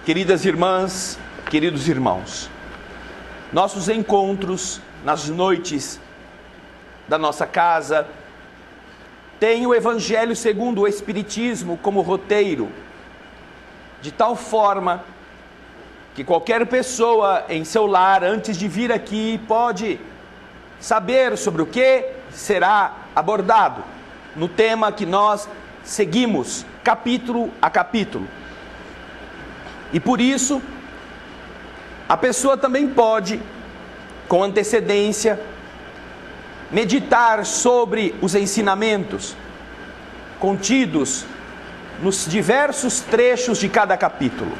Queridas irmãs, queridos irmãos, nossos encontros nas noites da nossa casa têm o Evangelho segundo o Espiritismo como roteiro, de tal forma que qualquer pessoa em seu lar, antes de vir aqui, pode saber sobre o que será abordado no tema que nós seguimos, capítulo a capítulo. E por isso, a pessoa também pode, com antecedência, meditar sobre os ensinamentos contidos nos diversos trechos de cada capítulo.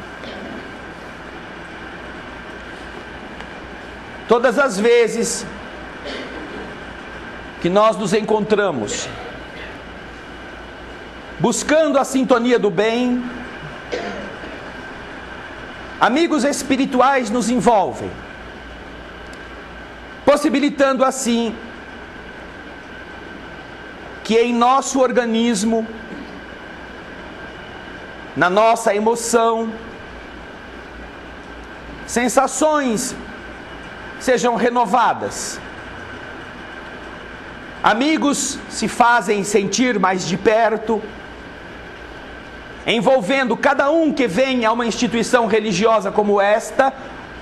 Todas as vezes que nós nos encontramos buscando a sintonia do bem, amigos espirituais nos envolvem, possibilitando assim que em nosso organismo, na nossa emoção, sensações sejam renovadas. Amigos se fazem sentir mais de perto, envolvendo cada um que vem a uma instituição religiosa como esta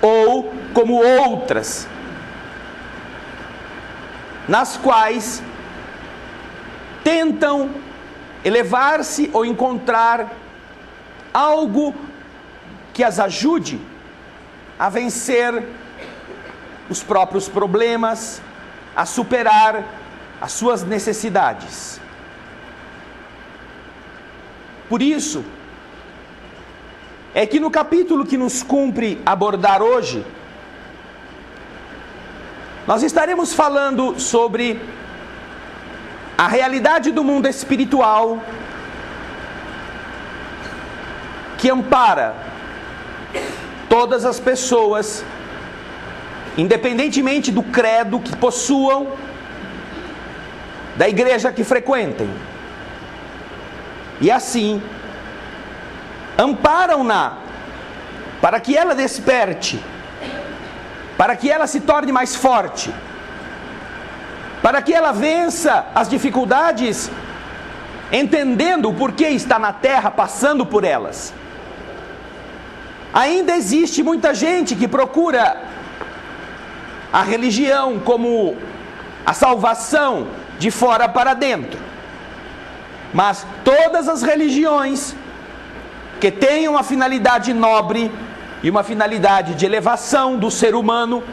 ou como outras, nas quais tentam elevar-se ou encontrar algo que as ajude a vencer os próprios problemas, a superar as suas necessidades. Por isso, é que no capítulo que nos cumpre abordar hoje, nós estaremos falando sobre a realidade do mundo espiritual que ampara todas as pessoas, independentemente do credo que possuam, da igreja que frequentem. E assim, amparam-na para que ela desperte, para que ela se torne mais forte, para que ela vença as dificuldades, entendendo o porquê está na terra, passando por elas. Ainda existe muita gente que procura a religião como a salvação de fora para dentro. Mas todas as religiões que têm uma finalidade nobre e uma finalidade de elevação do ser humano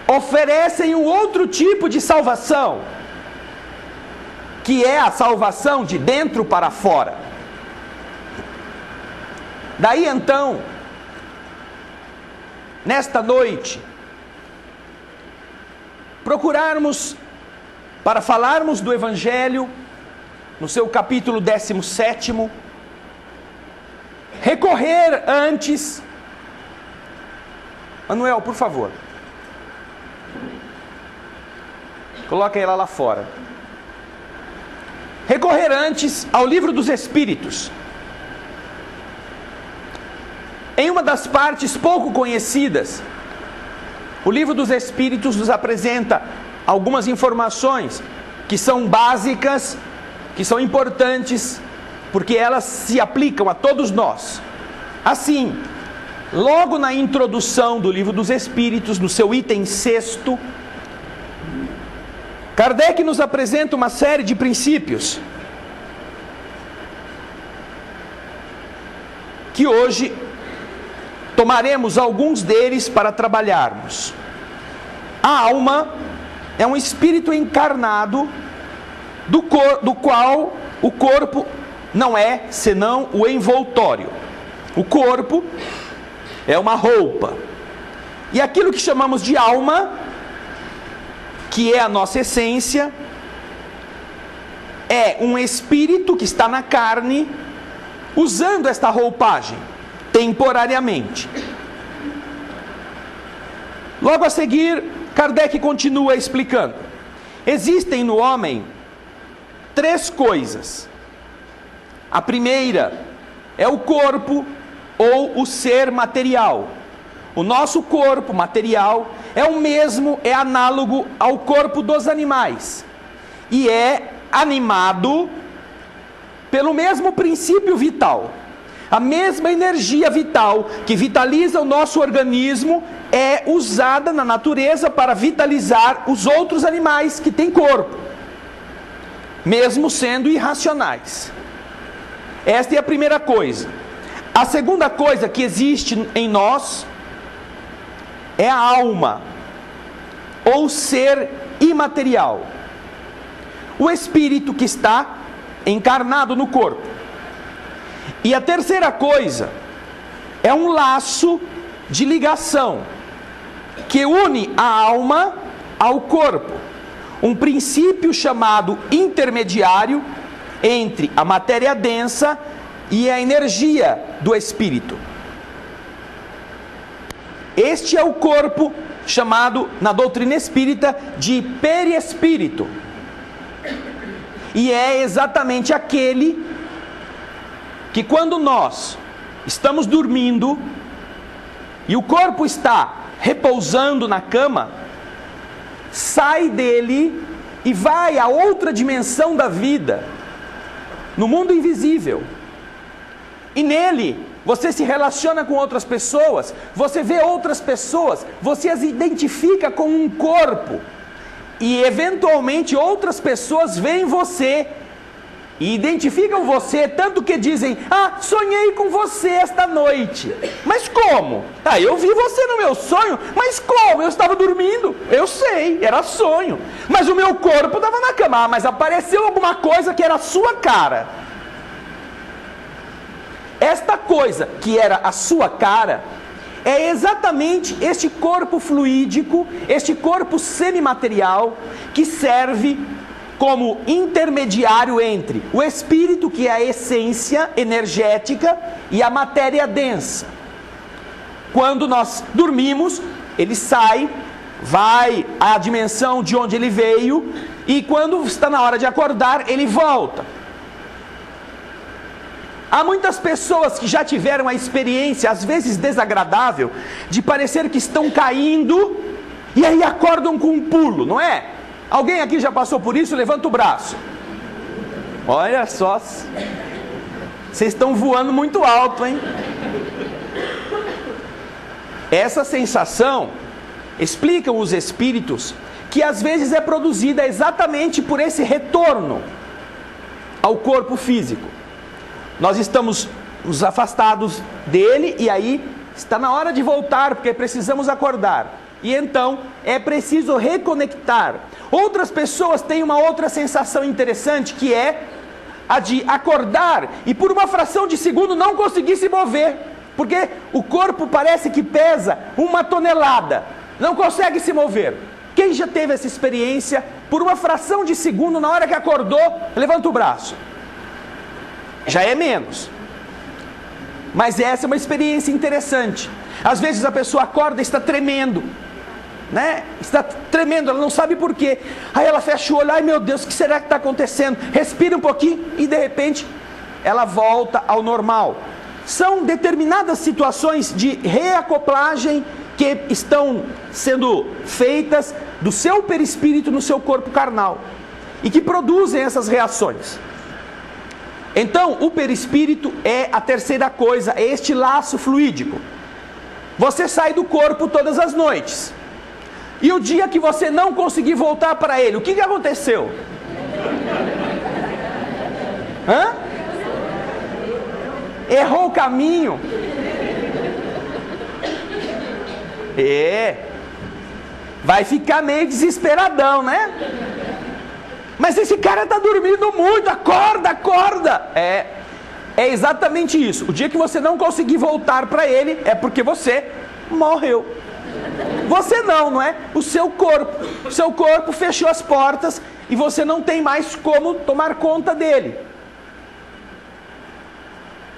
oferecem um outro tipo de salvação, que é a salvação de dentro para fora. Daí então, nesta noite, procurarmos, para falarmos do Evangelho, no seu capítulo 17º, recorrer antes... Manuel, por favor. Coloca ela lá fora. Recorrer antes ao Livro dos Espíritos. Em uma das partes pouco conhecidas, o Livro dos Espíritos nos apresenta algumas informações que são básicas, que são importantes, porque elas se aplicam a todos nós. Assim, logo na introdução do Livro dos Espíritos, no seu item 6º, Kardec nos apresenta uma série de princípios que hoje tomaremos alguns deles para trabalharmos. A alma é um espírito encarnado do qual o corpo não é senão o envoltório. O corpo é uma roupa. E aquilo que chamamos de alma, que é a nossa essência, é um espírito que está na carne, usando esta roupagem, temporariamente. Logo a seguir, Kardec continua explicando. Existem no homem 3 coisas. A primeira é o corpo, ou o ser material. O nosso corpo material é o mesmo, é análogo ao corpo dos animais. E é animado pelo mesmo princípio vital. A mesma energia vital que vitaliza o nosso organismo é usada na natureza para vitalizar os outros animais que têm corpo, mesmo sendo irracionais. Esta é a primeira coisa. A segunda coisa que existe em nós é a alma, ou ser imaterial. O espírito que está encarnado no corpo. E a terceira coisa é um laço de ligação que une a alma ao corpo. Um princípio chamado intermediário entre a matéria densa e a energia do espírito. Este é o corpo chamado na doutrina espírita de perispírito. E é exatamente aquele que quando nós estamos dormindo e o corpo está repousando na cama, sai dele e vai a outra dimensão da vida, no mundo invisível. E nele você se relaciona com outras pessoas, você vê outras pessoas, você as identifica com um corpo. E eventualmente outras pessoas veem você e identificam você, tanto que dizem: ah, sonhei com você esta noite. Mas como? Ah, eu vi você no meu sonho. Mas como? Eu estava dormindo. Eu sei, era sonho. Mas o meu corpo estava na cama. Ah, mas apareceu alguma coisa que era a sua cara. Esta coisa que era a sua cara é exatamente este corpo fluídico, este corpo semimaterial que serve como intermediário entre o espírito, que é a essência energética, e a matéria densa. Quando nós dormimos, ele sai, vai à dimensão de onde ele veio, e quando está na hora de acordar, ele volta. Há muitas pessoas que já tiveram a experiência, às vezes desagradável, de parecer que estão caindo, e aí acordam com um pulo, não é? Alguém aqui já passou por isso? Levanta o braço. Olha só, vocês estão voando muito alto, hein? Essa sensação, explicam os espíritos, que às vezes é produzida exatamente por esse retorno ao corpo físico. Nós estamos nos afastados dele e aí está na hora de voltar, porque precisamos acordar. E então é preciso reconectar. Outras pessoas têm uma outra sensação interessante, que é a de acordar e por uma fração de segundo não conseguir se mover, porque o corpo parece que pesa 1 tonelada, não consegue se mover. Quem já teve essa experiência? Por uma fração de segundo, na hora que acordou, levanta o braço. Já é menos, mas essa é uma experiência interessante. Às vezes a pessoa acorda e está tremendo, né? Está tremendo, ela não sabe por quê. Aí ela fecha o olho: ai meu Deus, o que será que está acontecendo? Respira um pouquinho e de repente ela volta ao normal. São determinadas situações de reacoplagem que estão sendo feitas do seu perispírito no seu corpo carnal e que produzem essas reações. Então, o perispírito é a terceira coisa, é este laço fluídico. Você sai do corpo todas as noites. E o dia que você não conseguir voltar para ele, o que aconteceu? Hã? Errou o caminho. Vai ficar meio desesperadão, né? Mas esse cara está dormindo muito, acorda. É exatamente isso. O dia que você não conseguir voltar para ele, é porque você morreu. Você não é? O seu corpo fechou as portas e você não tem mais como tomar conta dele.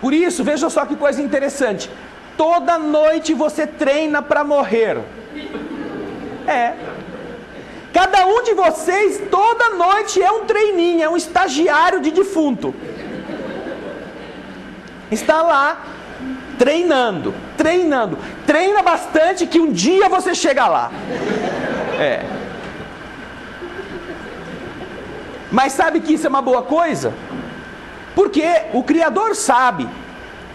Por isso, veja só que coisa interessante. Toda noite você treina para morrer. Cada um de vocês, toda noite, é um treininho, é um estagiário de defunto. Está lá, Treinando. Treina bastante que um dia você chega lá. Mas sabe que isso é uma boa coisa? Porque o Criador sabe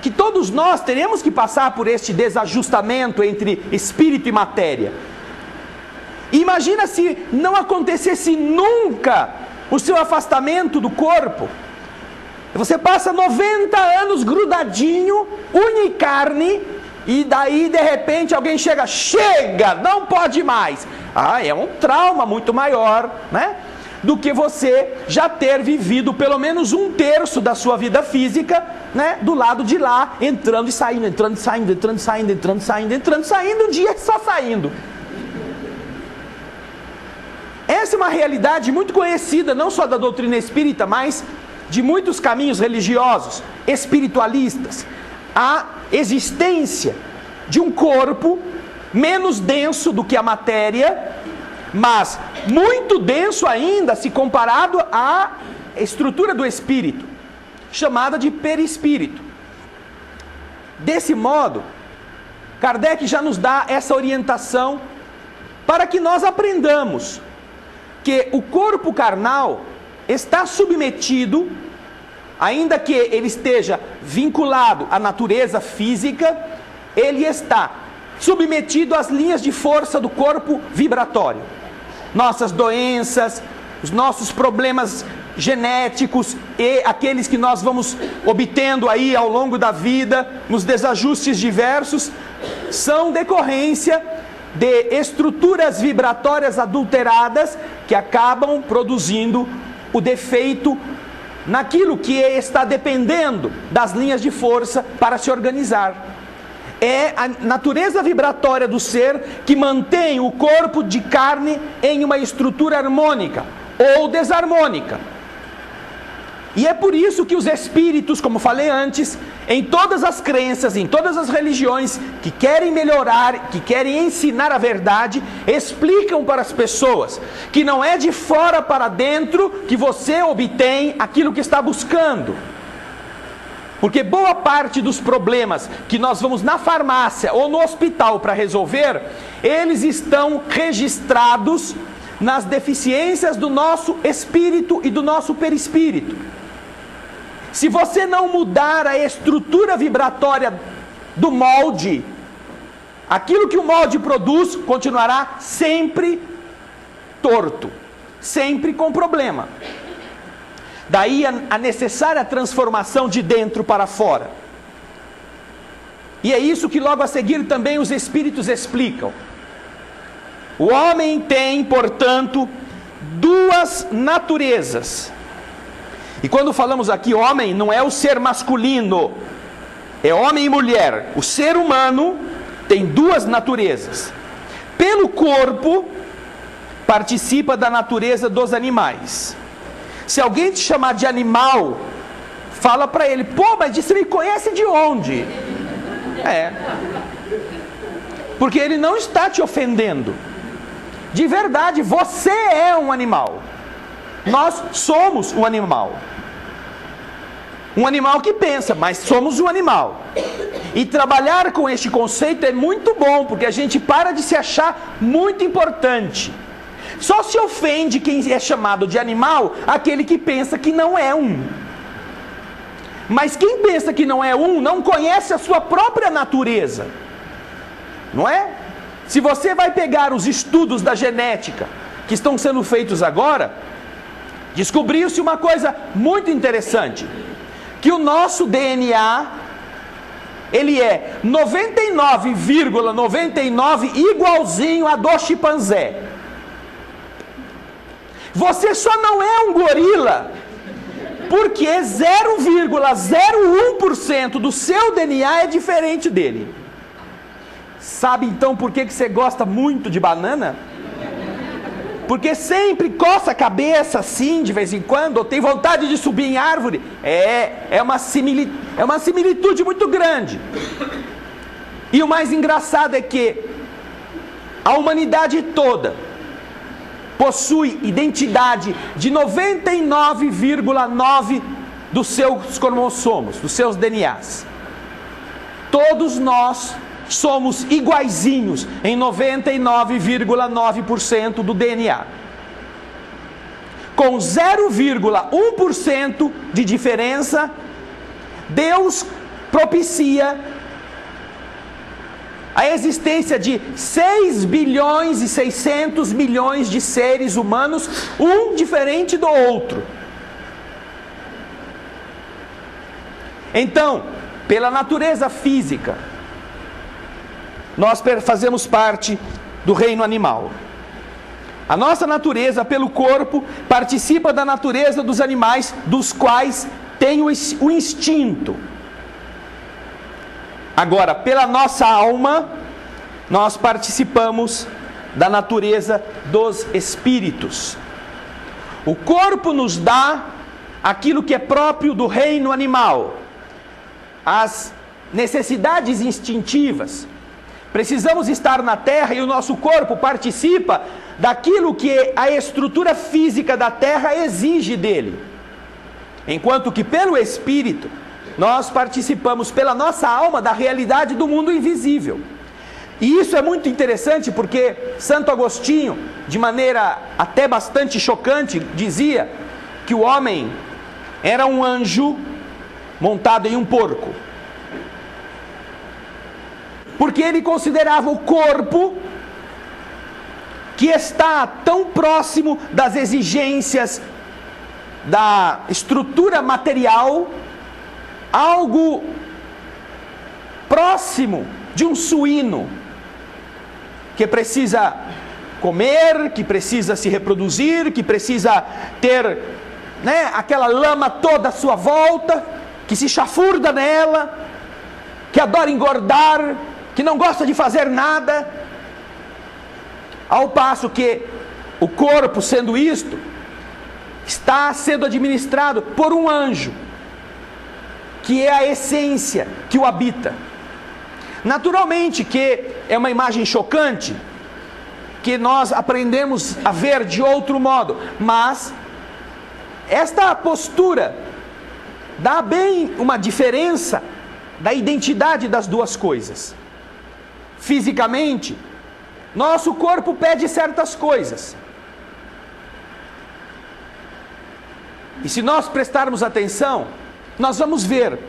que todos nós teremos que passar por este desajustamento entre espírito e matéria. E imagina se não acontecesse nunca o seu afastamento do corpo. Você passa 90 anos grudadinho, unha e carne, e daí de repente alguém chega, não pode mais. É um trauma muito maior, né? Do que você já ter vivido pelo menos 1/3 da sua vida física, né? Do lado de lá, entrando e saindo, entrando e saindo, entrando e saindo, entrando e saindo, entrando e saindo, um dia só saindo. Essa é uma realidade muito conhecida, não só da doutrina espírita, mas de muitos caminhos religiosos, espiritualistas. A existência de um corpo menos denso do que a matéria, mas muito denso ainda se comparado à estrutura do espírito, chamada de perispírito. Desse modo, Kardec já nos dá essa orientação para que nós aprendamos que o corpo carnal está submetido, ainda que ele esteja vinculado à natureza física, ele está submetido às linhas de força do corpo vibratório. Nossas doenças, os nossos problemas genéticos e aqueles que nós vamos obtendo aí ao longo da vida, nos desajustes diversos, são decorrência de estruturas vibratórias adulteradas que acabam produzindo o defeito naquilo que está dependendo das linhas de força para se organizar. É a natureza vibratória do ser que mantém o corpo de carne em uma estrutura harmônica ou desarmônica. E é por isso que os espíritos, como falei antes, em todas as crenças, em todas as religiões que querem melhorar, que querem ensinar a verdade, explicam para as pessoas que não é de fora para dentro que você obtém aquilo que está buscando. Porque boa parte dos problemas que nós vamos na farmácia ou no hospital para resolver, eles estão registrados nas deficiências do nosso espírito e do nosso perispírito. Se você não mudar a estrutura vibratória do molde, aquilo que o molde produz continuará sempre torto, sempre com problema. Daí a necessária transformação de dentro para fora. E é isso que logo a seguir também os espíritos explicam. O homem tem, portanto, duas naturezas. E quando falamos aqui homem, não é o ser masculino, é homem e mulher. O ser humano tem duas naturezas. Pelo corpo, participa da natureza dos animais. Se alguém te chamar de animal, fala para ele: pô, mas você me conhece de onde? Porque ele não está te ofendendo. De verdade, você é um animal. Nós somos um animal. Um animal que pensa, mas somos um animal. E trabalhar com este conceito é muito bom, porque a gente para de se achar muito importante. Só se ofende quem é chamado de animal, aquele que pensa que não é um. Mas quem pensa que não é um, não conhece a sua própria natureza. Não é? Se você vai pegar os estudos da genética que estão sendo feitos agora, descobriu-se uma coisa muito interessante, que o nosso DNA, ele é 99,99 igualzinho a do chimpanzé. Você só não é um gorila, porque 0,01% do seu DNA é diferente dele. Sabe então por que você gosta muito de banana? Porque sempre coça a cabeça assim, de vez em quando, ou tem vontade de subir em árvore. É uma similitude muito grande. E o mais engraçado é que a humanidade toda possui identidade de 99,9% dos seus cromossomos, dos seus DNAs. todos nós somos iguaizinhos em 99,9% do DNA. Com 0,1% de diferença, Deus propicia a existência de 6 bilhões e 600 milhões de seres humanos, um diferente do outro. Então, pela natureza física, nós fazemos parte do reino animal. A nossa natureza, pelo corpo, participa da natureza dos animais, dos quais tem o instinto. Agora, pela nossa alma, nós participamos da natureza dos espíritos. O corpo nos dá aquilo que é próprio do reino animal, as necessidades instintivas. Precisamos estar na terra e o nosso corpo participa daquilo que a estrutura física da terra exige dele. Enquanto que pelo espírito, nós participamos pela nossa alma da realidade do mundo invisível. E isso é muito interessante porque Santo Agostinho, de maneira até bastante chocante, dizia que o homem era um anjo montado em um porco. Porque ele considerava o corpo, que está tão próximo das exigências da estrutura material, algo próximo de um suíno, que precisa comer, que precisa se reproduzir, que precisa ter, aquela lama toda à sua volta, que se chafurda nela, que adora engordar, que não gosta de fazer nada, ao passo que o corpo, sendo isto, está sendo administrado por um anjo, que é a essência que o habita. Naturalmente que é uma imagem chocante, que nós aprendemos a ver de outro modo, mas esta postura dá bem uma diferença da identidade das duas coisas. Fisicamente, nosso corpo pede certas coisas. E se nós prestarmos atenção, nós vamos ver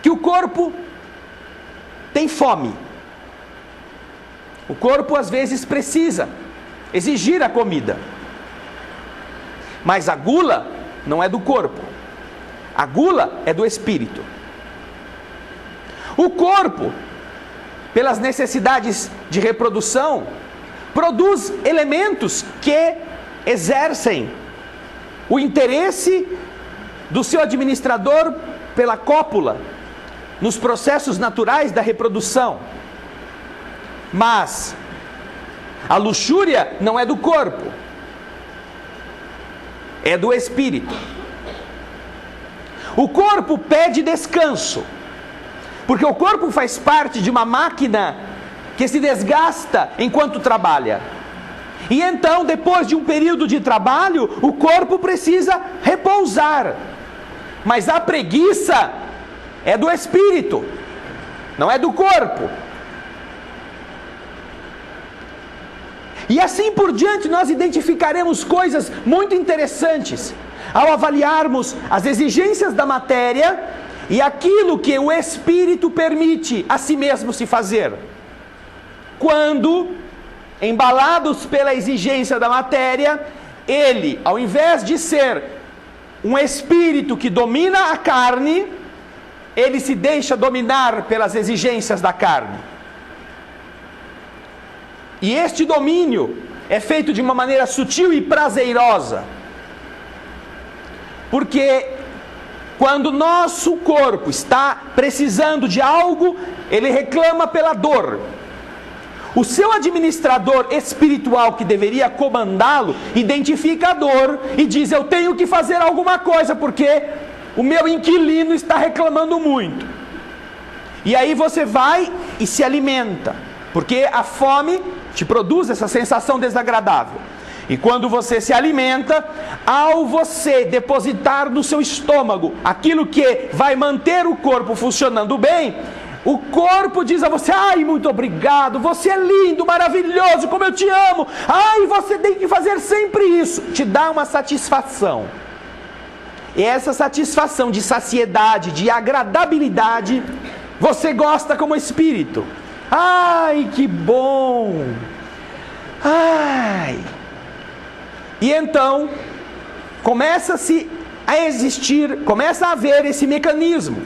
que o corpo tem fome. O corpo às vezes precisa exigir a comida. Mas a gula não é do corpo. A gula é do espírito. O corpo, pelas necessidades de reprodução, produz elementos que exercem o interesse do seu administrador pela cópula, nos processos naturais da reprodução. Mas a luxúria não é do corpo, é do espírito. O corpo pede descanso, porque o corpo faz parte de uma máquina que se desgasta enquanto trabalha. E então, depois de um período de trabalho, o corpo precisa repousar. Mas a preguiça é do espírito, não é do corpo. E assim por diante, nós identificaremos coisas muito interessantes ao avaliarmos as exigências da matéria e aquilo que o espírito permite a si mesmo se fazer. Quando, embalados pela exigência da matéria, ele, ao invés de ser um espírito que domina a carne, ele se deixa dominar pelas exigências da carne. E este domínio é feito de uma maneira sutil e prazerosa. Porque quando nosso corpo está precisando de algo, ele reclama pela dor. O seu administrador espiritual, que deveria comandá-lo, identifica a dor e diz: eu tenho que fazer alguma coisa, porque o meu inquilino está reclamando muito. E aí você vai e se alimenta, porque a fome te produz essa sensação desagradável. E quando você se alimenta, ao você depositar no seu estômago aquilo que vai manter o corpo funcionando bem, O corpo diz a você: ai, muito obrigado, você é lindo, maravilhoso, como eu te amo. Ai, você tem que fazer sempre isso. Te dá uma satisfação. E essa satisfação de saciedade, de agradabilidade, você gosta como espírito. Ai, que bom! Ai! E então, começa-se a existir, começa a haver esse mecanismo,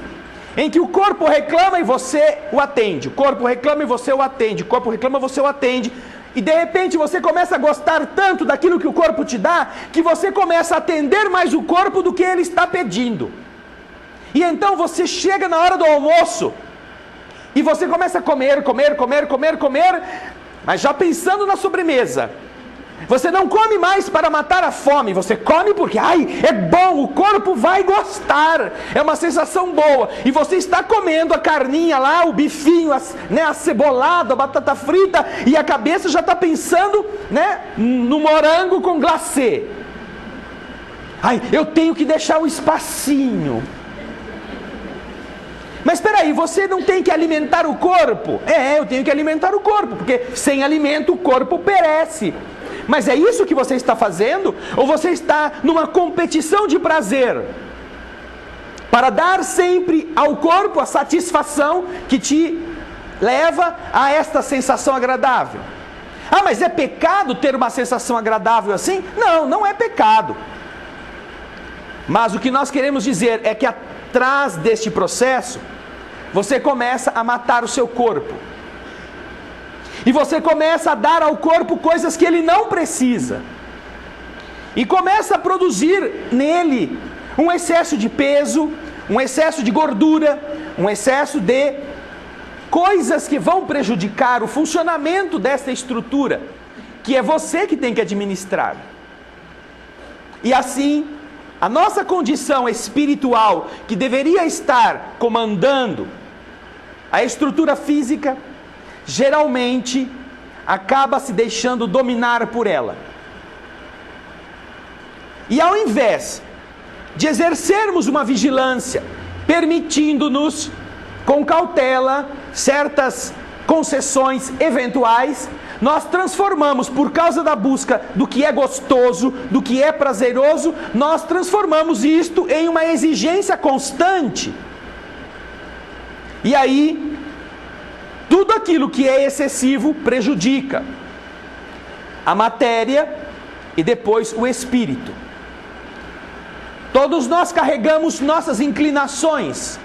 em que o corpo reclama e você o atende. O corpo reclama e você o atende. O corpo reclama e você o atende. E de repente você começa a gostar tanto daquilo que o corpo te dá, que você começa a atender mais o corpo do que ele está pedindo. E então você chega na hora do almoço, e você começa a comer, mas já pensando na sobremesa. Você não come mais para matar a fome, você come porque, ai, é bom, o corpo vai gostar, é uma sensação boa. E você está comendo a carninha lá, o bifinho, a cebolada, a batata frita, e a cabeça já está pensando, no morango com glacê. Ai, eu tenho que deixar um espacinho. Mas espera aí, você não tem que alimentar o corpo? Eu tenho que alimentar o corpo, porque sem alimento o corpo perece. Mas é isso que você está fazendo? Ou você está numa competição de prazer? Para dar sempre ao corpo a satisfação que te leva a esta sensação agradável. Ah, mas é pecado ter uma sensação agradável assim? Não, não é pecado. Mas o que nós queremos dizer é que atrás deste processo, você começa a matar o seu corpo. E você começa a dar ao corpo coisas que ele não precisa. E começa a produzir nele um excesso de peso, um excesso de gordura, um excesso de coisas que vão prejudicar o funcionamento dessa estrutura, que é você que tem que administrar. E assim, a nossa condição espiritual, que deveria estar comandando a estrutura física, geralmente acaba se deixando dominar por ela. E ao invés de exercermos uma vigilância, permitindo-nos com cautela certas concessões eventuais, nós transformamos, por causa da busca do que é gostoso, do que é prazeroso, nós transformamos isto em uma exigência constante. E aí, tudo aquilo que é excessivo prejudica a matéria e depois o espírito. Todos nós carregamos nossas inclinações,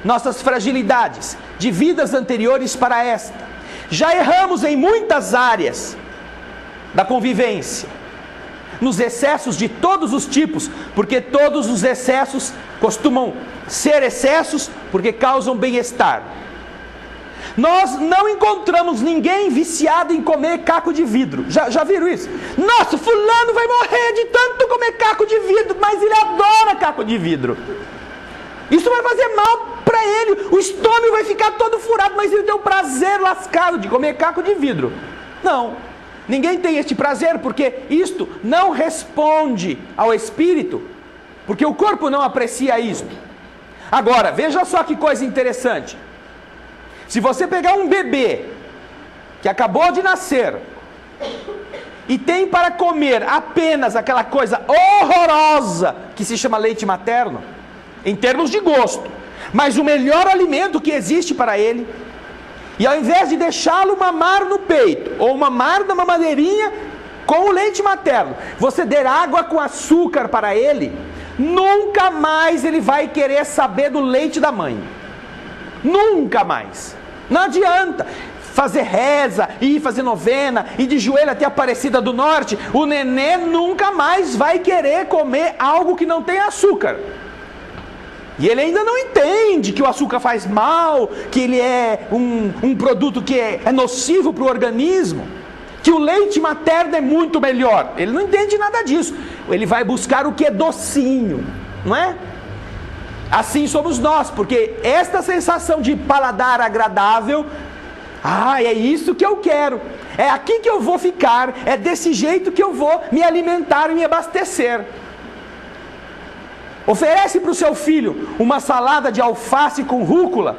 nossas fragilidades de vidas anteriores para esta. Já erramos em muitas áreas da convivência, nos excessos de todos os tipos, porque todos os excessos costumam ser excessos porque causam bem-estar. Nós não encontramos ninguém viciado em comer caco de vidro. Já viram isso? Nossa, fulano vai morrer de tanto comer caco de vidro, mas ele adora caco de vidro. Isso vai fazer mal para ele, o estômago vai ficar todo furado, mas ele tem o prazer lascado de comer caco de vidro. Não, ninguém tem este prazer, porque isto não responde ao espírito, porque o corpo não aprecia isto. Agora, veja só que coisa interessante. Se você pegar um bebê que acabou de nascer e tem para comer apenas aquela coisa horrorosa que se chama leite materno, em termos de gosto, mas o melhor alimento que existe para ele, e ao invés de deixá-lo mamar no peito, ou mamar na mamadeirinha com o leite materno, você der água com açúcar para ele, nunca mais ele vai querer saber do leite da mãe. Nunca mais. Não adianta fazer reza, e fazer novena, e de joelho até a Aparecida do Norte, o nenê nunca mais vai querer comer algo que não tem açúcar. E ele ainda não entende que o açúcar faz mal, que ele é um produto que é nocivo para o organismo, que o leite materno é muito melhor. Ele não entende nada disso. Ele vai buscar o que é docinho, não é? Assim somos nós, porque esta sensação de paladar agradável, é isso que eu quero, é aqui que eu vou ficar, é desse jeito que eu vou me alimentar e me abastecer. Oferece para o seu filho uma salada de alface com rúcula,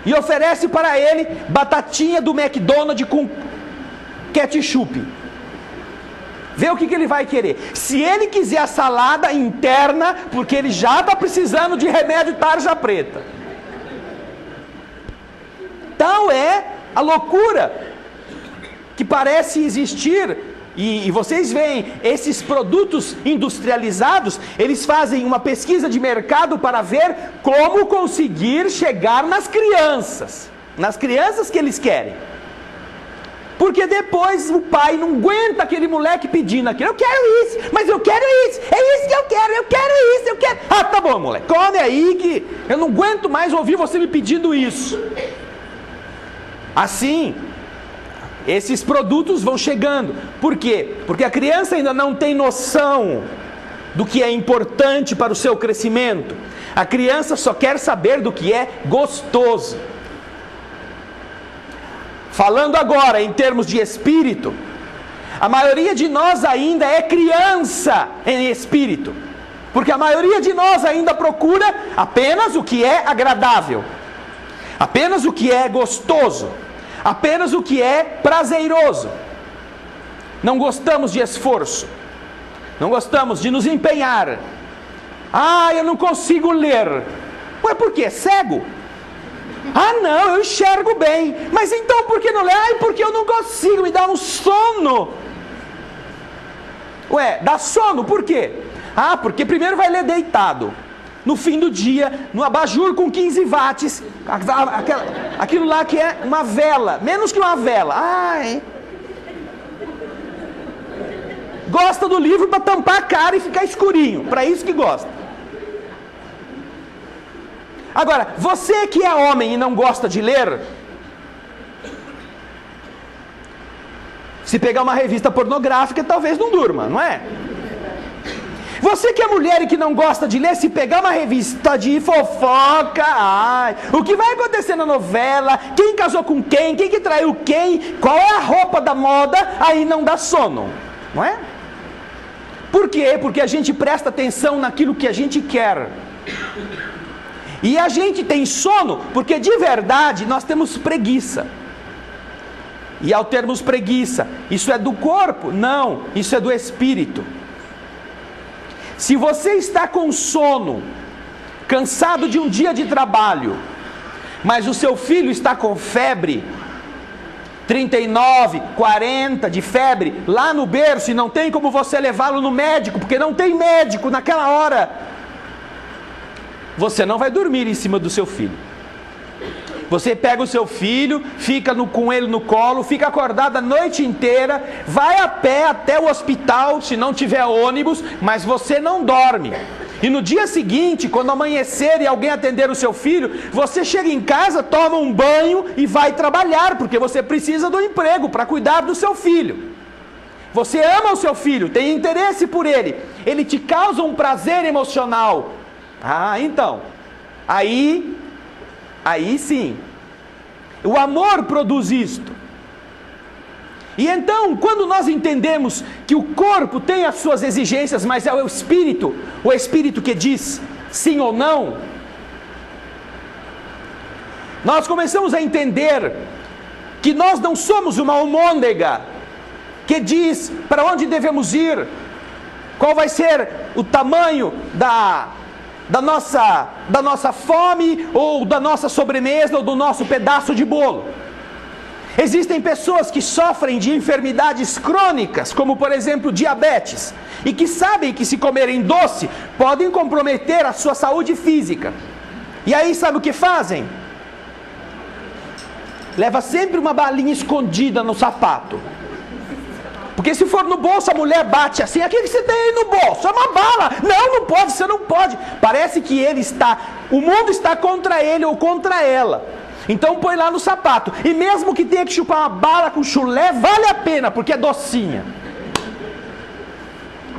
e oferece para ele batatinha do McDonald's com ketchup. Vê o que ele vai querer. Se ele quiser a salada interna, porque ele já está precisando de remédio tarja preta. Tal é a loucura que parece existir. E vocês veem, esses produtos industrializados, eles fazem uma pesquisa de mercado para ver como conseguir chegar nas crianças que eles querem. Porque depois o pai não aguenta aquele moleque pedindo aquilo. Eu quero isso, mas eu quero isso, é isso que eu quero isso, eu quero. Ah, tá bom, moleque, come aí que eu não aguento mais ouvir você me pedindo isso. Assim, esses produtos vão chegando. Por quê? Porque a criança ainda não tem noção do que é importante para o seu crescimento. A criança só quer saber do que é gostoso. Falando agora em termos de espírito, a maioria de nós ainda é criança em espírito. Porque a maioria de nós ainda procura apenas o que é agradável, apenas o que é gostoso, apenas o que é prazeroso. Não gostamos de esforço, não gostamos de nos empenhar. Ah, eu não consigo ler. Ué, por quê? Cego? Ah, não, eu enxergo bem. Mas então por que não lê? Ah, porque eu não consigo, me dá um sono. Ué, dá sono, por quê? Ah, porque primeiro vai ler deitado. No fim do dia, no abajur com 15 watts, aquilo lá que é uma vela, menos que uma vela. Ai. Gosta do livro para tampar a cara e ficar escurinho, para isso que gosta. Agora, você que é homem e não gosta de ler, se pegar uma revista pornográfica, talvez não durma, não é? Você que é mulher e que não gosta de ler, se pegar uma revista de fofoca, ai, o que vai acontecer na novela, quem casou com quem que traiu quem, qual é a roupa da moda, aí não dá sono, não é? Por quê? Porque a gente presta atenção naquilo que a gente quer. E a gente tem sono porque de verdade nós temos preguiça. E ao termos preguiça, isso é do corpo? Não, isso é do espírito. Se você está com sono, cansado de um dia de trabalho, mas o seu filho está com febre, 39, 40 de febre, lá no berço, e não tem como você levá-lo no médico, porque não tem médico naquela hora, você não vai dormir em cima do seu filho. Você pega o seu filho, fica com ele no colo, fica acordado a noite inteira, vai a pé até o hospital, se não tiver ônibus, mas você não dorme. E no dia seguinte, quando amanhecer e alguém atender o seu filho, você chega em casa, toma um banho e vai trabalhar, porque você precisa do emprego para cuidar do seu filho. Você ama o seu filho, tem interesse por ele, ele te causa um prazer emocional. Ah, então, aí sim, o amor produz isto. E então, quando nós entendemos que o corpo tem as suas exigências, mas é o espírito que diz sim ou não, nós começamos a entender que nós não somos uma almôndega que diz para onde devemos ir, qual vai ser o tamanho da nossa fome, ou da nossa sobremesa, ou do nosso pedaço de bolo. Existem pessoas que sofrem de enfermidades crônicas, como por exemplo diabetes, e que sabem que se comerem doce, podem comprometer a sua saúde física. E aí sabe o que fazem? Leva sempre uma balinha escondida no sapato. Porque se for no bolso, a mulher bate assim, aquilo que você tem aí no bolso, é uma bala. Não pode, você não pode. Parece que o mundo está contra ele ou contra ela. Então põe lá no sapato. E mesmo que tenha que chupar uma bala com chulé, vale a pena, porque é docinha.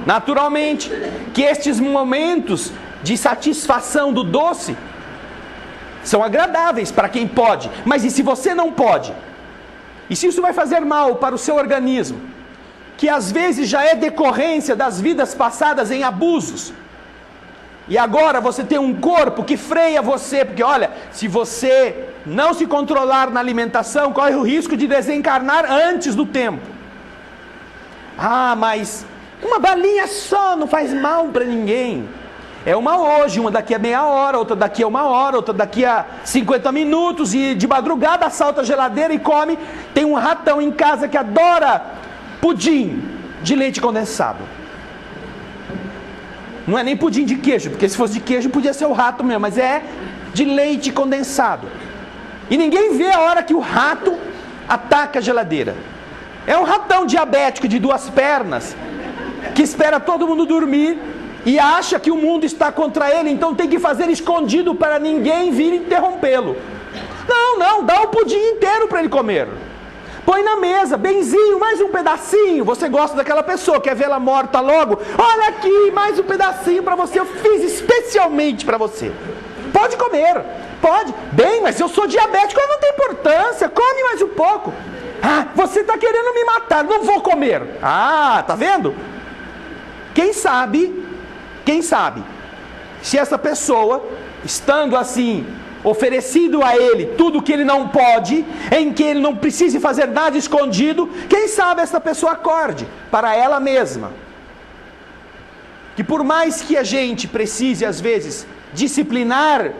Naturalmente, que estes momentos de satisfação do doce são agradáveis para quem pode. Mas e se você não pode? E se isso vai fazer mal para o seu organismo? Que às vezes já é decorrência das vidas passadas em abusos. E agora você tem um corpo que freia você, porque olha, se você não se controlar na alimentação, corre o risco de desencarnar antes do tempo. Ah, mas uma balinha só não faz mal para ninguém. É uma hoje, uma daqui a meia hora, outra daqui a uma hora, outra daqui a 50 minutos, e de madrugada assalta a geladeira e come. Tem um ratão em casa que adora pudim de leite condensado. Não é nem pudim de queijo, porque se fosse de queijo podia ser o rato mesmo, mas é de leite condensado. E ninguém vê a hora que o rato ataca a geladeira. É um ratão diabético de 2 pernas, que espera todo mundo dormir e acha que o mundo está contra ele, então tem que fazer escondido para ninguém vir interrompê-lo. Não, dá o pudim inteiro para ele comer. Põe na mesa, benzinho, mais um pedacinho. Você gosta daquela pessoa, quer vê-la morta logo? Olha aqui, mais um pedacinho para você, eu fiz especialmente para você. Pode comer, pode. Bem, mas eu sou diabético, não tem importância, come mais um pouco. Ah, você está querendo me matar, não vou comer. Ah, tá vendo? Quem sabe, se essa pessoa, estando assim, oferecido a ele tudo que ele não pode, em que ele não precise fazer nada escondido, quem sabe essa pessoa acorde para ela mesma. Que por mais que a gente precise às vezes disciplinar,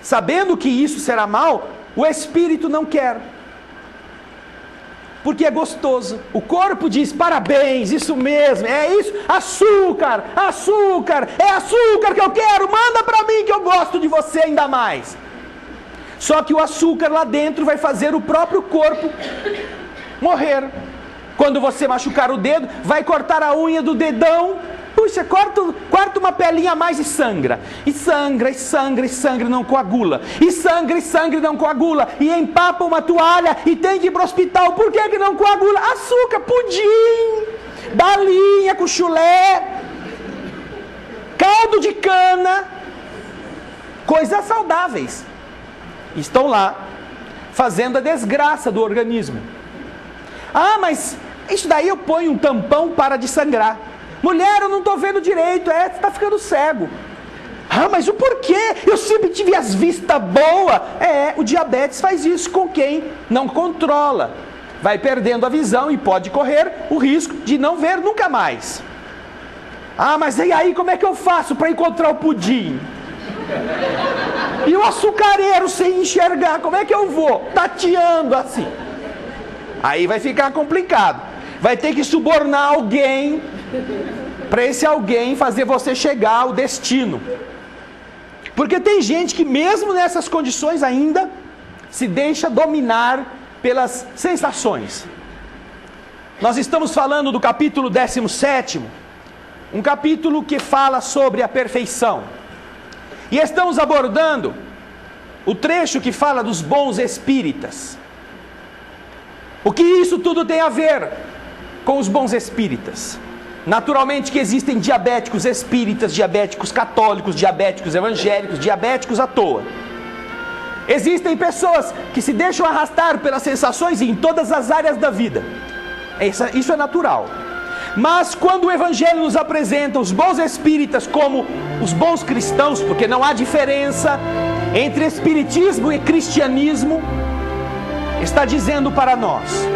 sabendo que isso será mal, o espírito não quer. Porque é gostoso. O corpo diz, parabéns, isso mesmo, é isso, açúcar, é açúcar que eu quero, manda para mim que eu gosto de você ainda mais. Só que o açúcar lá dentro vai fazer o próprio corpo morrer. Quando você machucar o dedo, vai cortar a unha do dedão, puxa, corta uma pelinha a mais e sangra. E sangra, não coagula. E sangra, não coagula. E empapa uma toalha e tem que ir para o hospital. Por que não coagula? Açúcar, pudim, balinha com chulé, caldo de cana, coisas saudáveis. Estão lá, fazendo a desgraça do organismo. Ah, mas isso daí eu ponho um tampão para de sangrar. Mulher, eu não estou vendo direito, você está ficando cego. Ah, mas o porquê? Eu sempre tive as vistas boas. O diabetes faz isso com quem não controla. Vai perdendo a visão e pode correr o risco de não ver nunca mais. Ah, mas e aí como é que eu faço para encontrar o pudim? E o açucareiro sem enxergar, como é que eu vou? Tateando assim. Aí vai ficar complicado. Vai ter que subornar alguém, para esse alguém fazer você chegar ao destino. Porque tem gente que mesmo nessas condições ainda se deixa dominar pelas sensações. Nós estamos falando do capítulo 17, um capítulo que fala sobre a perfeição. E estamos abordando o trecho que fala dos bons espíritas. O que isso tudo tem a ver com os bons espíritas? Naturalmente que existem diabéticos espíritas, diabéticos católicos, diabéticos evangélicos, diabéticos à toa. Existem pessoas que se deixam arrastar pelas sensações em todas as áreas da vida. Isso é natural. Mas quando o Evangelho nos apresenta os bons espíritas como os bons cristãos, porque não há diferença entre espiritismo e cristianismo, está dizendo para nós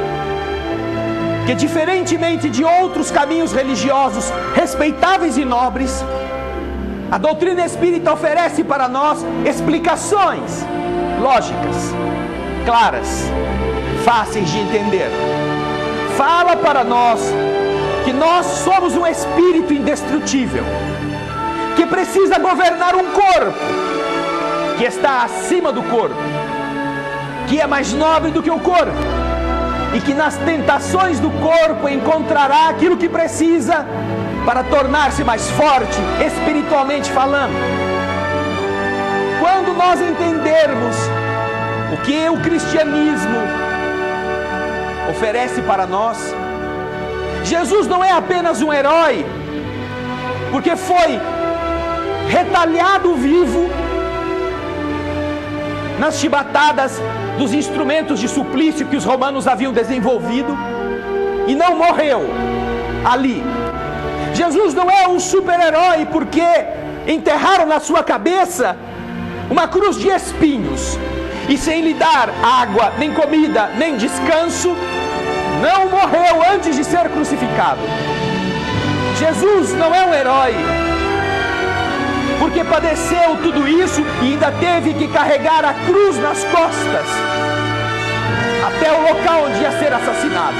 que, diferentemente de outros caminhos religiosos respeitáveis e nobres, a doutrina espírita oferece para nós explicações lógicas, claras, fáceis de entender. Fala para nós que nós somos um espírito indestrutível, que precisa governar um corpo, que está acima do corpo, que é mais nobre do que o corpo, e que nas tentações do corpo encontrará aquilo que precisa para tornar-se mais forte, espiritualmente falando. Quando nós entendermos o que o cristianismo oferece para nós, Jesus não é apenas um herói, porque foi retalhado vivo nas chibatadas dos instrumentos de suplício que os romanos haviam desenvolvido e não morreu ali. Jesus não é um super-herói porque enterraram na sua cabeça uma cruz de espinhos, e sem lhe dar água, nem comida, nem descanso, não morreu antes de ser crucificado. Jesus não é um herói, porque padeceu tudo isso e ainda teve que carregar a cruz nas costas até o local onde ia ser assassinado.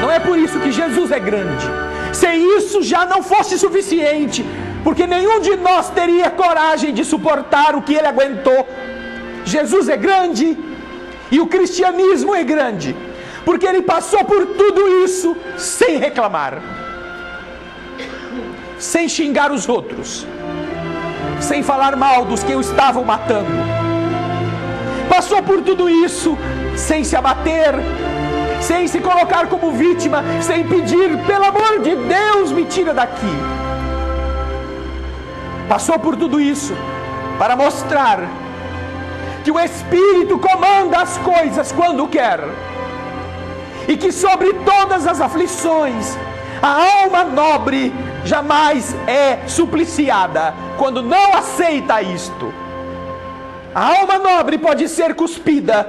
Não é por isso que Jesus é grande. Se isso já não fosse suficiente, porque nenhum de nós teria coragem de suportar o que ele aguentou, Jesus é grande, e o cristianismo é grande, porque ele passou por tudo isso sem reclamar, sem xingar os outros, sem falar mal dos que o estavam matando. Passou por tudo isso sem se abater, sem se colocar como vítima, sem pedir, pelo amor de Deus, me tira daqui. Passou por tudo isso para mostrar que o Espírito comanda as coisas quando quer, e que sobre todas as aflições a alma nobre jamais é supliciada quando não aceita isto. A alma nobre pode ser cuspida,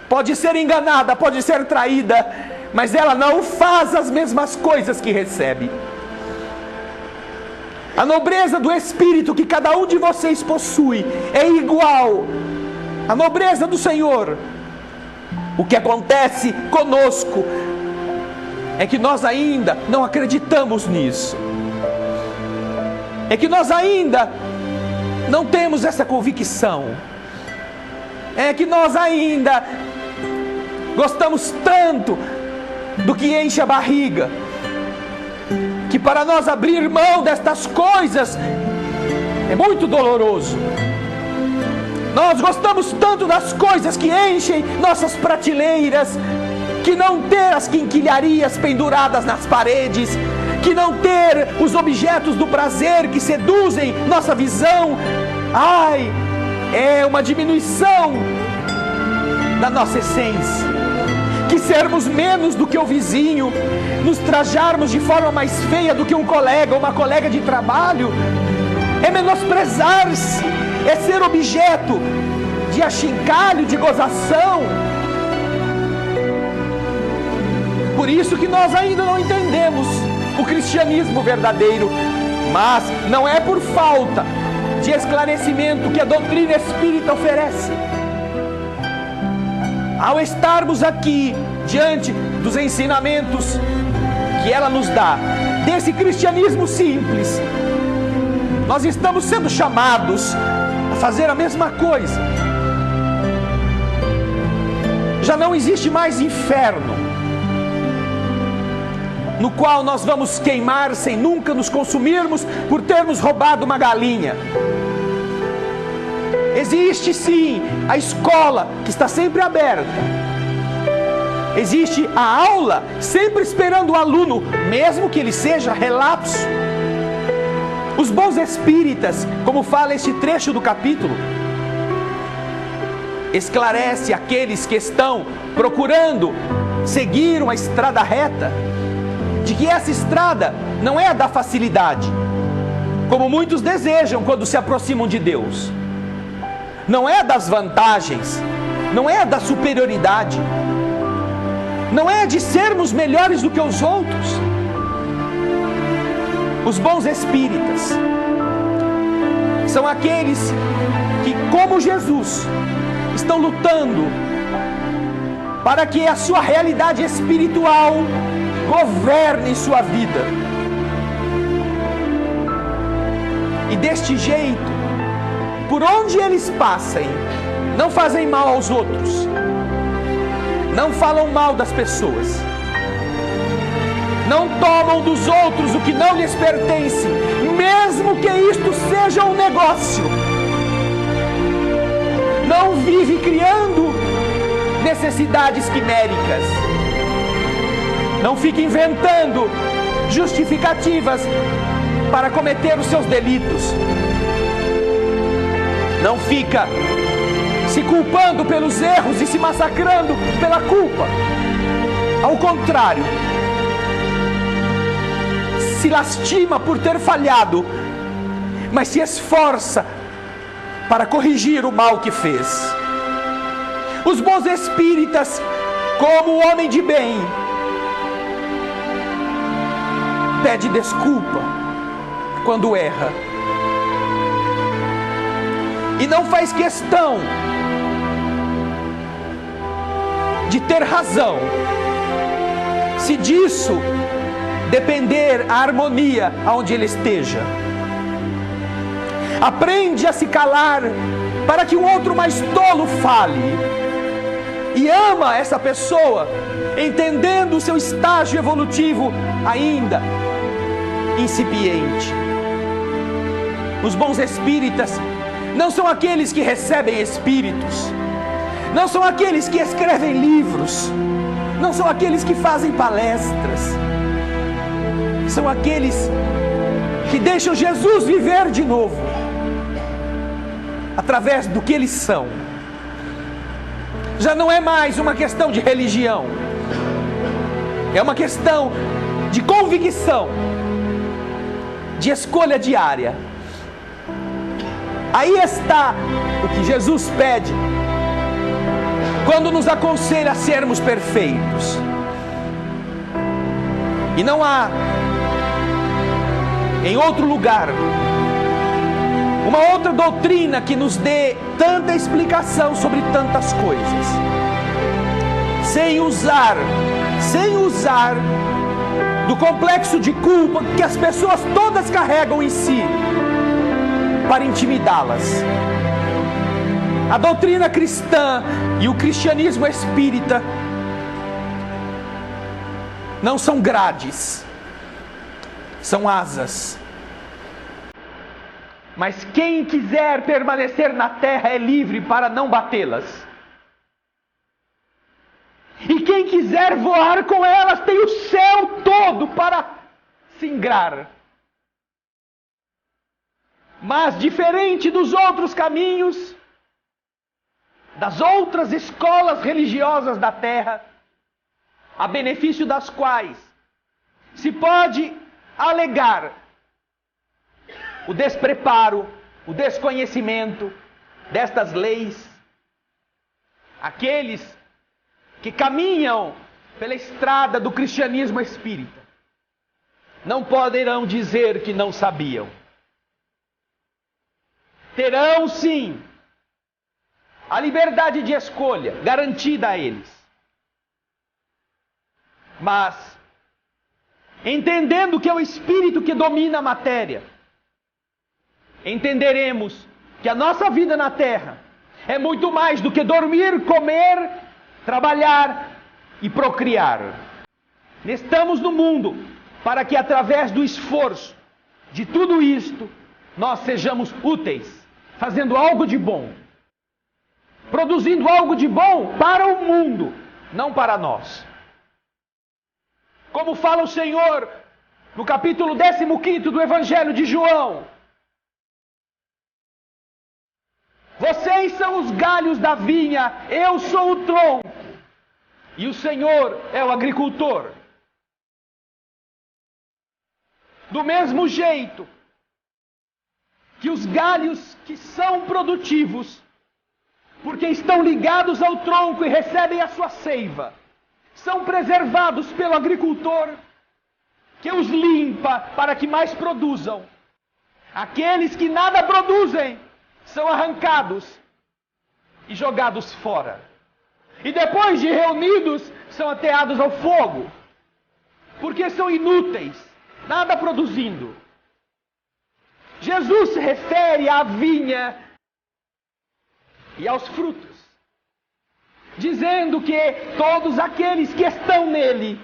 pode ser enganada, pode ser traída, mas ela não faz as mesmas coisas que recebe. A nobreza do Espírito que cada um de vocês possui é igual à nobreza do Senhor. O que acontece conosco é que nós ainda não acreditamos nisso. É que nós ainda não temos essa convicção. É que nós ainda gostamos tanto do que enche a barriga, que para nós abrir mão destas coisas é muito doloroso. Nós gostamos tanto das coisas que enchem nossas prateleiras, que não ter as quinquilharias penduradas nas paredes, que não ter os objetos do prazer que seduzem nossa visão. Ai, é uma diminuição da nossa essência. Que sermos menos do que o vizinho, nos trajarmos de forma mais feia do que um colega ou uma colega de trabalho, é menosprezar-se, é ser objeto de achincalho, de gozação. Por isso que nós ainda não entendemos o cristianismo verdadeiro, mas não é por falta de esclarecimento que a doutrina espírita oferece. Ao estarmos aqui diante dos ensinamentos que ela nos dá, desse cristianismo simples, nós estamos sendo chamados a fazer a mesma coisa. Já não existe mais inferno, no qual nós vamos queimar sem nunca nos consumirmos por termos roubado uma galinha. Existe sim a escola, que está sempre aberta. Existe a aula, sempre esperando o aluno, mesmo que ele seja relapso. Os bons espíritas, como fala este trecho do capítulo, esclarece aqueles que estão procurando seguir uma estrada reta, de que essa estrada não é a da facilidade, como muitos desejam quando se aproximam de Deus. Não é das vantagens, não é da superioridade, não é de sermos melhores do que os outros. Os bons espíritas são aqueles que, como Jesus, estão lutando para que a sua realidade espiritual governe sua vida. E deste jeito, por onde eles passem, não fazem mal aos outros, não falam mal das pessoas, não tomam dos outros o que não lhes pertence, mesmo que isto seja um negócio. Não vive criando necessidades quiméricas, não fica inventando justificativas para cometer os seus delitos, não fica se culpando pelos erros e se massacrando pela culpa. Ao contrário, se lastima por ter falhado, mas se esforça para corrigir o mal que fez. Os bons espíritas, como o homem de bem, pede desculpa quando erra e não faz questão de ter razão, se disso depender a harmonia aonde ele esteja. Aprende a se calar para que o outro mais tolo fale, e ama essa pessoa, entendendo o seu estágio evolutivo ainda incipiente. Os bons espíritas não são aqueles que recebem espíritos, não são aqueles que escrevem livros, não são aqueles que fazem palestras, são aqueles que deixam Jesus viver de novo, através do que eles são. Já não é mais uma questão de religião, é uma questão de convicção, de escolha diária. Aí está o que Jesus pede quando nos aconselha a sermos perfeitos. E não há em outro lugar uma outra doutrina que nos dê tanta explicação sobre tantas coisas, sem usar do complexo de culpa que as pessoas todas carregam em si para intimidá-las. A doutrina cristã e o cristianismo espírita não são grades, são asas. Mas quem quiser permanecer na terra é livre para não batê-las. E quem quiser voar com elas tem o céu todo para singrar. Mas diferente dos outros caminhos, das outras escolas religiosas da terra, a benefício das quais se pode alegar o despreparo, o desconhecimento destas leis, aqueles que caminham pela estrada do cristianismo espírita não poderão dizer que não sabiam. Terão sim a liberdade de escolha garantida a eles, mas entendendo que é o espírito que domina a matéria, entenderemos que a nossa vida na terra é muito mais do que dormir, comer, trabalhar e procriar. Estamos no mundo para que através do esforço de tudo isto nós sejamos úteis, fazendo algo de bom, produzindo algo de bom para o mundo, não para nós. Como fala o Senhor no capítulo 15 do Evangelho de João: vocês são os galhos da vinha, eu sou o tronco, e o Senhor é o agricultor. Do mesmo jeito que os galhos que são produtivos, porque estão ligados ao tronco e recebem a sua seiva, são preservados pelo agricultor, que os limpa para que mais produzam. Aqueles que nada produzem são arrancados e jogados fora. E depois de reunidos, são ateados ao fogo, porque são inúteis, nada produzindo. Jesus se refere à vinha e aos frutos, dizendo que todos aqueles que estão nele,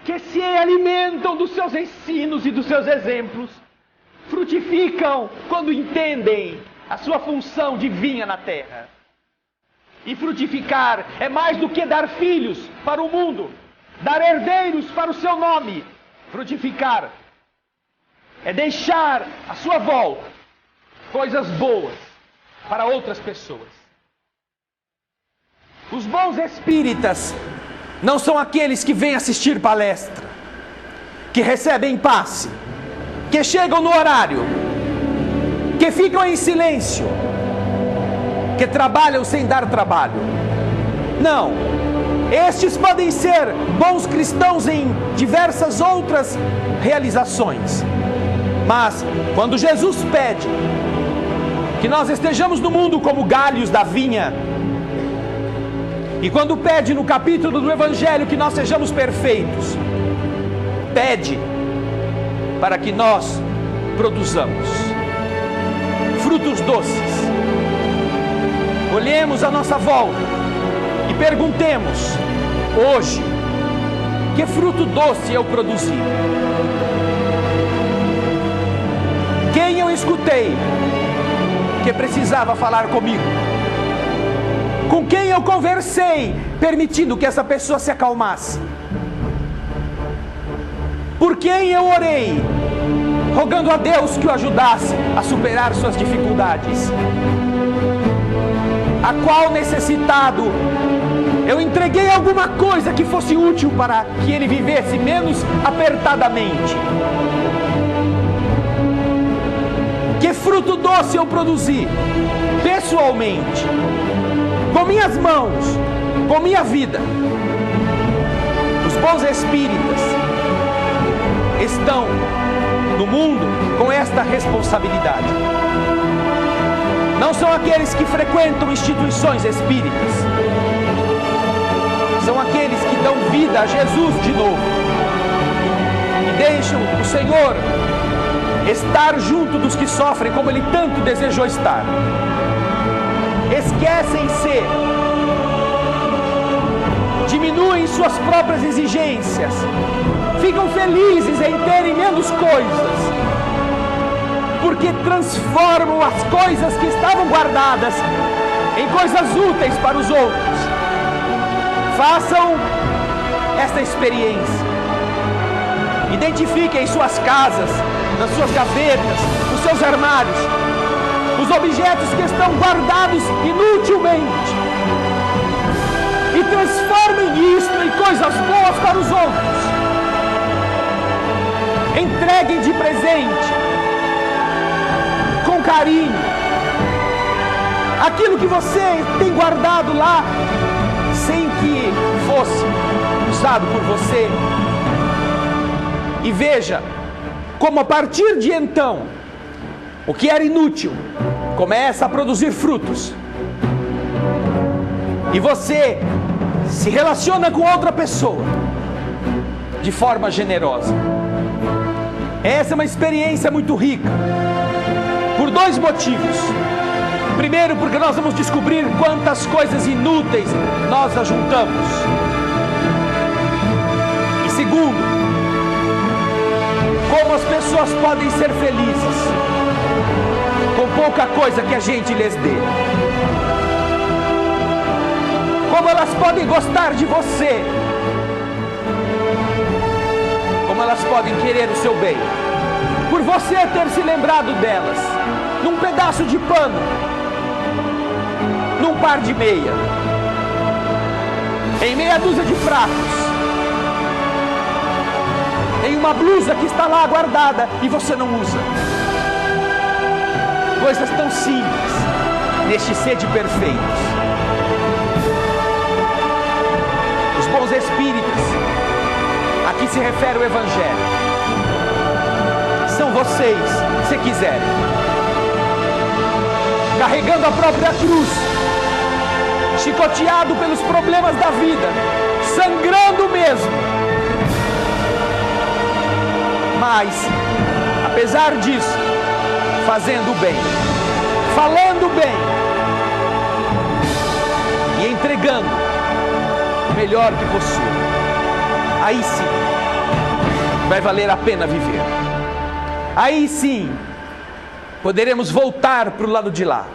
que se alimentam dos seus ensinos e dos seus exemplos, frutificam quando entendem a sua função de vinha na terra. E frutificar é mais do que dar filhos para o mundo, dar herdeiros para o seu nome. Frutificar é deixar à sua volta coisas boas para outras pessoas. Os bons espíritas não são aqueles que vêm assistir palestra, que recebem passe, que chegam no horário, que ficam em silêncio, que trabalham sem dar trabalho. Não, estes podem ser bons cristãos em diversas outras realizações, mas quando Jesus pede que nós estejamos no mundo como galhos da vinha, e quando pede no capítulo do Evangelho que nós sejamos perfeitos, pede para que nós produzamos frutos doces. Olhemos à nossa volta e perguntemos hoje: que fruto doce eu produzi? Quem eu escutei que precisava falar comigo? Com quem eu conversei, permitindo que essa pessoa se acalmasse? Por quem eu orei, rogando a Deus que o ajudasse a superar suas dificuldades? A qual necessitado eu entreguei alguma coisa que fosse útil para que ele vivesse menos apertadamente? Que fruto doce eu produzi pessoalmente, com minhas mãos, com minha vida? Os bons espíritas estão no mundo com esta responsabilidade. Não são aqueles que frequentam instituições espíritas, são aqueles que dão vida a Jesus de novo e deixam o Senhor estar junto dos que sofrem como Ele tanto desejou estar. Esquecem-se, diminuem suas próprias exigências, ficam felizes em terem menos coisas, porque transformam as coisas que estavam guardadas em coisas úteis para os outros. Façam esta experiência. Identifiquem em suas casas, nas suas gavetas, nos seus armários, os objetos que estão guardados inutilmente, e transformem isto em coisas boas para os outros. Entreguem de presente, com carinho, aquilo que você tem guardado lá, sem que fosse usado por você. E veja como a partir de então, o que era inútil começa a produzir frutos. E você se relaciona com outra pessoa de forma generosa. Essa é uma experiência muito rica, por dois motivos. Primeiro, porque nós vamos descobrir quantas coisas inúteis nós ajuntamos. E segundo, como as pessoas podem ser felizes com pouca coisa que a gente lhes dê. Como elas podem gostar de você. Como elas podem querer o seu bem, por você ter se lembrado delas, num pedaço de pano, num par de meia, em meia dúzia de pratos, em uma blusa que está lá guardada e você não usa. Coisas tão simples neste ser de perfeitos. Os bons espíritos, a que se refere o Evangelho, são vocês, se quiserem, carregando a própria cruz, chicoteado pelos problemas da vida, sangrando mesmo, mas, apesar disso, fazendo bem, falando bem e entregando o melhor que possui. Aí sim vai valer a pena viver. Aí sim poderemos voltar para o lado de lá,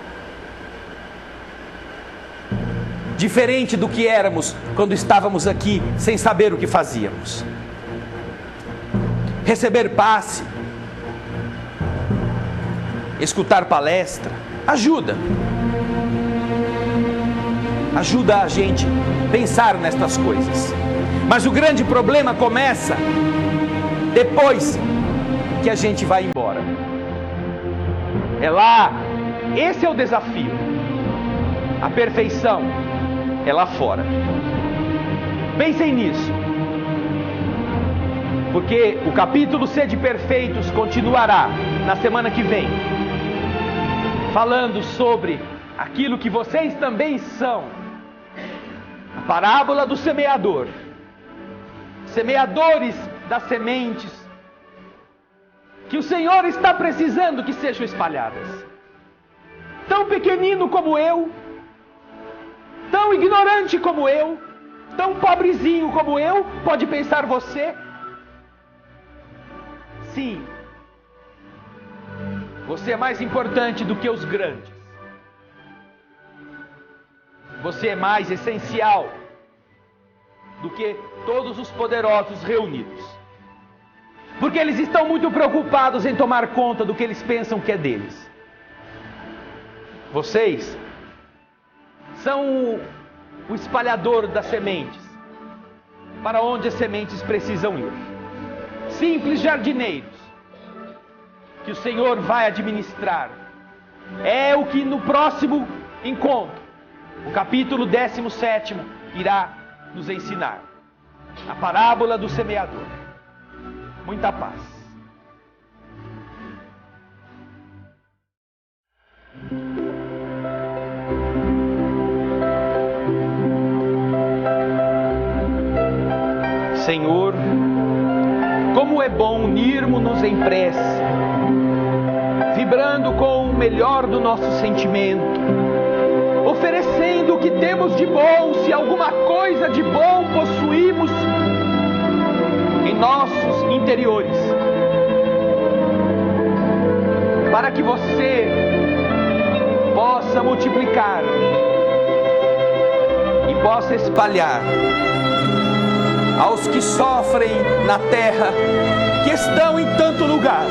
diferente do que éramos quando estávamos aqui sem saber o que fazíamos. Receber passe, escutar palestra, ajuda a gente pensar nestas coisas. Mas o grande problema começa depois que a gente vai embora. É lá, esse é o desafio. A perfeição é lá fora. Pensem nisso, porque o capítulo Sede Perfeitos continuará na semana que vem, falando sobre aquilo que vocês também são. A parábola do semeador. Semeadores das sementes que o Senhor está precisando que sejam espalhadas. Tão pequenino como eu, tão ignorante como eu, tão pobrezinho como eu, pode pensar você? Sim, você é mais importante do que os grandes. Você é mais essencial do que todos os poderosos reunidos. Porque eles estão muito preocupados em tomar conta do que eles pensam que é deles. Vocês são o espalhador das sementes, para onde as sementes precisam ir. Simples jardineiros, que o Senhor vai administrar. É o que no próximo encontro, o capítulo 17, irá nos ensinar. A parábola do semeador. Muita paz. Senhor, como é bom unirmos-nos em prece, vibrando com o melhor do nosso sentimento, oferecendo o que temos de bom, se alguma coisa de bom possuímos em nossos interiores, para que você possa multiplicar e possa espalhar aos que sofrem na terra, que estão em tanto lugar,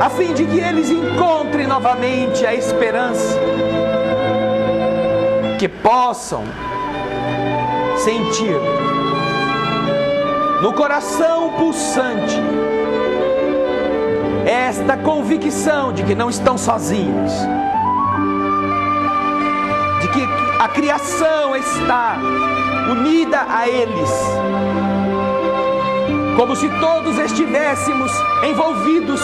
a fim de que eles encontrem novamente a esperança, que possam sentir no coração pulsante esta convicção de que não estão sozinhos, de que a criação está unida a eles, como se todos estivéssemos envolvidos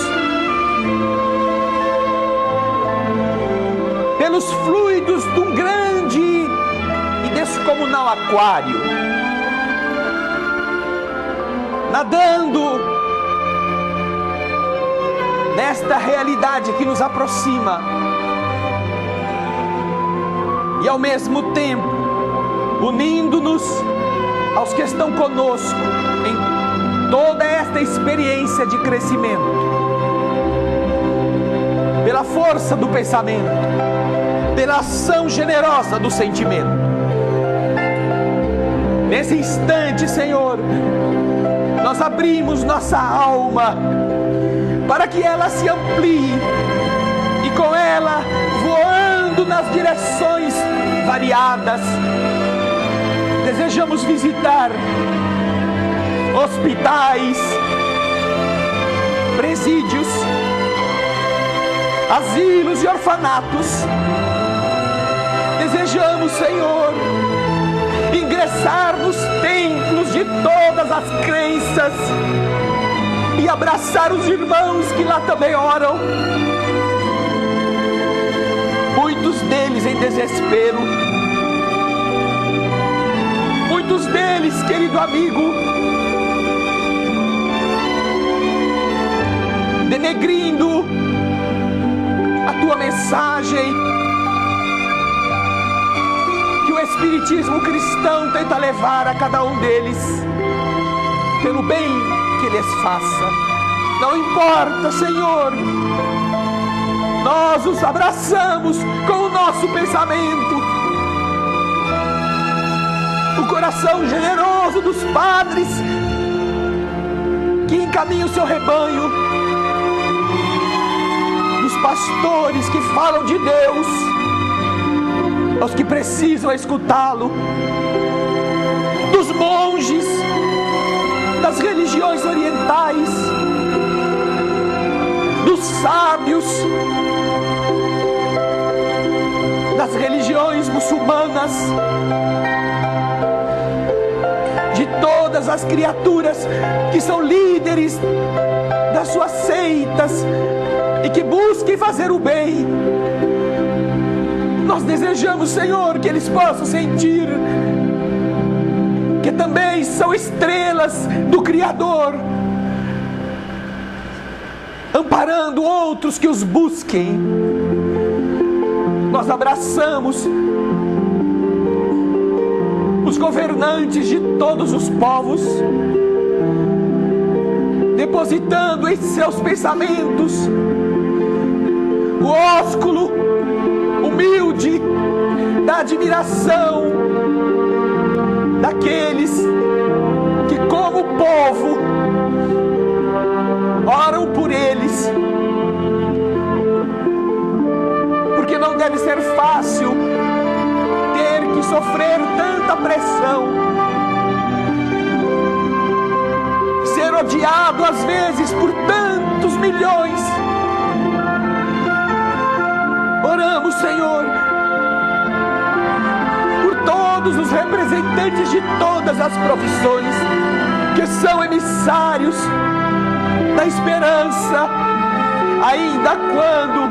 pelos fluidos de um grande e descomunal aquário, nadando nesta realidade que nos aproxima e ao mesmo tempo unindo-nos aos que estão conosco em toda esta experiência de crescimento, pela força do pensamento, pela ação generosa do sentimento. Nesse instante, Senhor, nós abrimos nossa alma para que ela se amplie e com ela, voando nas direções variadas, desejamos visitar hospitais, presídios, asilos e orfanatos. Desejamos, Senhor, ingressar nos templos de todas as crenças e abraçar os irmãos que lá também oram, muitos deles em desespero, muitos deles, querido amigo, denegrindo a tua mensagem que o Espiritismo cristão tenta levar a cada um deles, pelo bem que lhes faça. Não importa, Senhor, nós os abraçamos com o nosso pensamento, o coração generoso dos padres que encaminham o seu rebanho, dos pastores que falam de Deus aos que precisam escutá-lo, dos monges, das religiões orientais, dos sábios, das religiões muçulmanas, de todas as criaturas que são líderes das suas seitas e que busquem fazer o bem. Nós desejamos, Senhor, que eles possam sentir que também são estrelas do Criador, amparando outros que os busquem. Nós abraçamos os governantes de todos os povos, depositando em seus pensamentos o ósculo humilde da admiração daqueles que, como povo, oram por eles, porque não deve ser fácil ter que sofrer tanta pressão, ser odiado às vezes por tantos milhões. Oramos, Senhor, por todos os representantes de todas as profissões que são emissários da esperança, ainda quando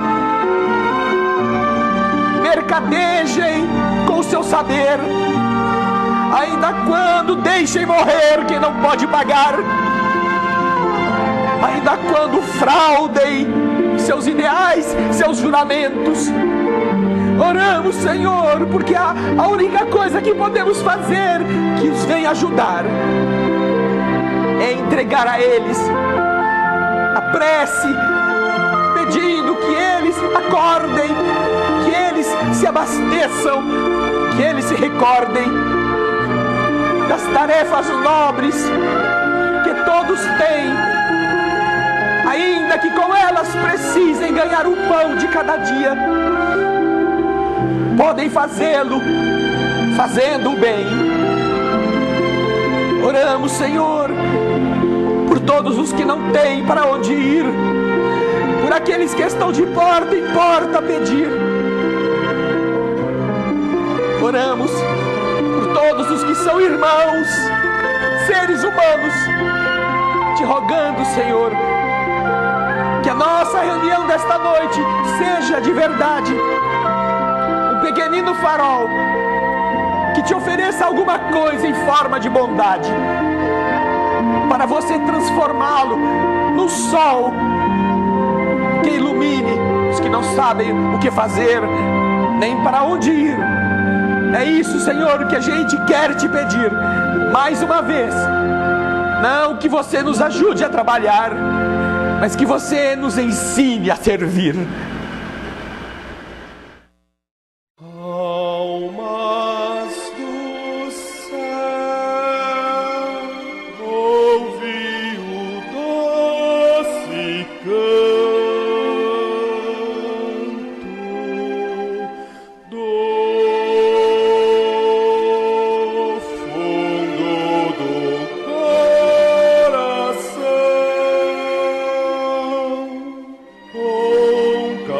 mercadejem com o seu saber, ainda quando deixem morrer quem não pode pagar, ainda quando fraudem seus ideais, seus juramentos. Oramos, Senhor, porque a única coisa que podemos fazer que os venha ajudar é entregar a eles a prece, pedindo que eles acordem, que eles se abasteçam, que eles se recordem das tarefas nobres que todos têm, ainda que com elas precisem ganhar o pão de cada dia. Podem fazê-lo fazendo o bem. Oramos, Senhor, por todos os que não têm para onde ir, por aqueles que estão de porta em porta a pedir. Oramos por todos os que são irmãos, seres humanos, te rogando, Senhor, que a nossa reunião desta noite seja de verdade um pequenino farol que te ofereça alguma coisa em forma de bondade, para você transformá-lo num sol que ilumine os que não sabem o que fazer, nem para onde ir. É isso, Senhor, que a gente quer te pedir mais uma vez. Não que você nos ajude a trabalhar, mas que você nos ensine a servir. Com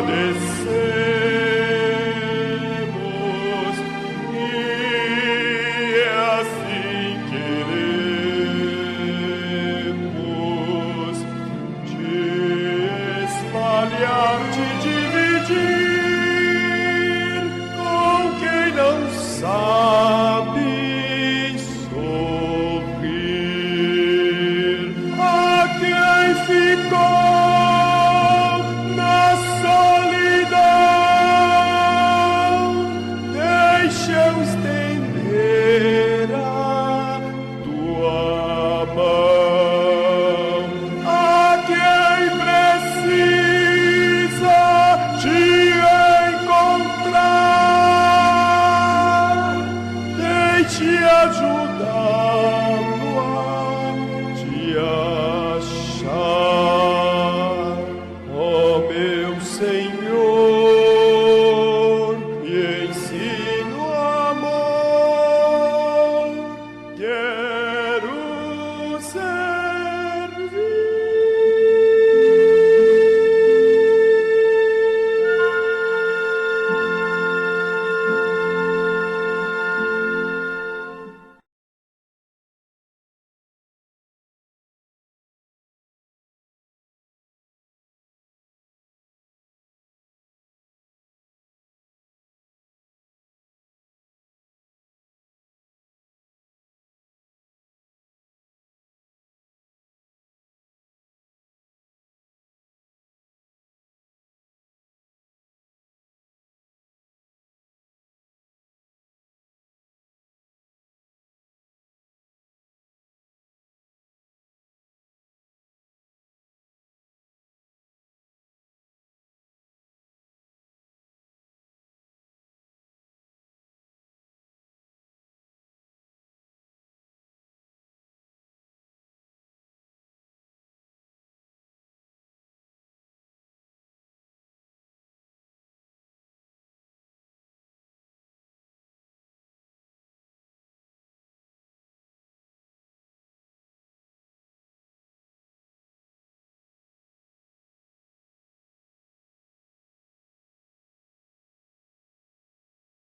agradeço.